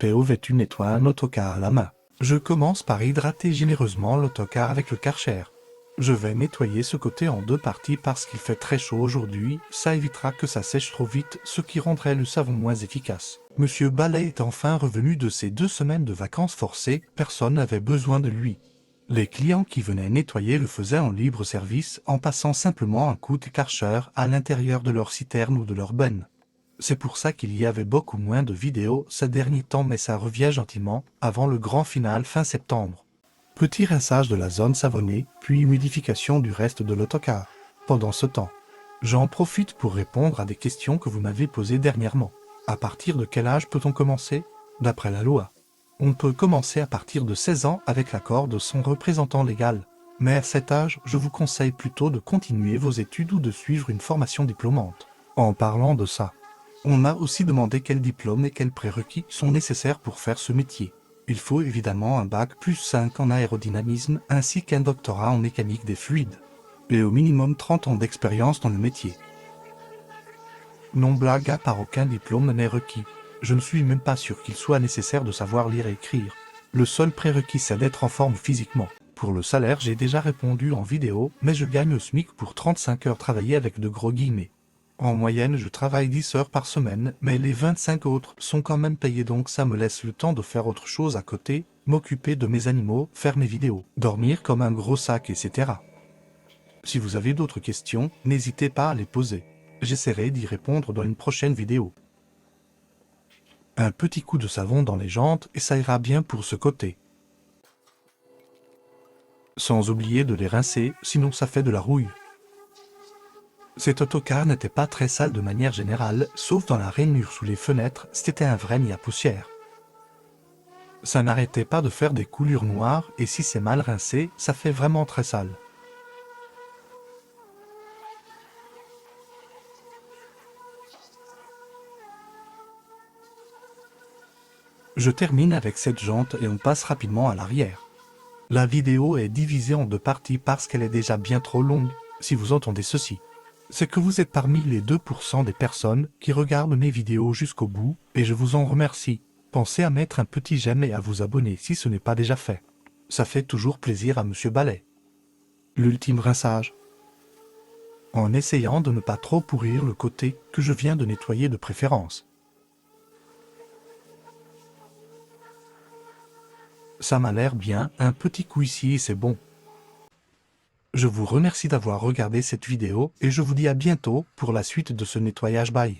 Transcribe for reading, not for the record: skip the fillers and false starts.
PO vêtu nettoie un autocar à la main. Je commence par hydrater généreusement l'autocar avec le Karcher. Je vais nettoyer ce côté en deux parties parce qu'il fait très chaud aujourd'hui, ça évitera que ça sèche trop vite, ce qui rendrait le savon moins efficace. Monsieur Balai est enfin revenu de ses 2 semaines de vacances forcées, personne n'avait besoin de lui. Les clients qui venaient nettoyer le faisaient en libre service en passant simplement un coup de Karcher à l'intérieur de leur citerne ou de leur benne. C'est pour ça qu'il y avait beaucoup moins de vidéos ces derniers temps, mais ça revient gentiment avant le grand final fin septembre. Petit rinçage de la zone savonnée, puis humidification du reste de l'autocar. Pendant ce temps, j'en profite pour répondre à des questions que vous m'avez posées dernièrement. À partir de quel âge peut-on commencer? D'après la loi, on peut commencer à partir de 16 ans avec l'accord de son représentant légal. Mais à cet âge, je vous conseille plutôt de continuer vos études ou de suivre une formation diplômante. En parlant de ça, on m'a aussi demandé quels diplômes et quels prérequis sont nécessaires pour faire ce métier. Il faut évidemment un bac plus 5 en aérodynamisme ainsi qu'un doctorat en mécanique des fluides. Et au minimum 30 ans d'expérience dans le métier. Non, blague à part, aucun diplôme n'est requis. Je ne suis même pas sûr qu'il soit nécessaire de savoir lire et écrire. Le seul prérequis c'est d'être en forme physiquement. Pour le salaire, j'ai déjà répondu en vidéo, mais je gagne au SMIC pour 35 heures travaillées avec de gros guillemets. En moyenne, je travaille 10 heures par semaine, mais les 25 autres sont quand même payés, donc ça me laisse le temps de faire autre chose à côté, m'occuper de mes animaux, faire mes vidéos, dormir comme un gros sac, etc. Si vous avez d'autres questions, n'hésitez pas à les poser. J'essaierai d'y répondre dans une prochaine vidéo. Un petit coup de savon dans les jantes et ça ira bien pour ce côté. Sans oublier de les rincer, sinon ça fait de la rouille. Cet autocar n'était pas très sale de manière générale, sauf dans la rainure sous les fenêtres, c'était un vrai nid à poussière. Ça n'arrêtait pas de faire des coulures noires, et si c'est mal rincé, ça fait vraiment très sale. Je termine avec cette jante et on passe rapidement à l'arrière. La vidéo est divisée en deux parties parce qu'elle est déjà bien trop longue, si vous entendez ceci. C'est que vous êtes parmi les 2% des personnes qui regardent mes vidéos jusqu'au bout, et je vous en remercie. Pensez à mettre un petit j'aime et à vous abonner si ce n'est pas déjà fait. Ça fait toujours plaisir à Monsieur Balai. L'ultime rinçage. En essayant de ne pas trop pourrir le côté que je viens de nettoyer de préférence. Ça m'a l'air bien, un petit coup ici et c'est bon. Je vous remercie d'avoir regardé cette vidéo et je vous dis à bientôt pour la suite de ce nettoyage. Bye.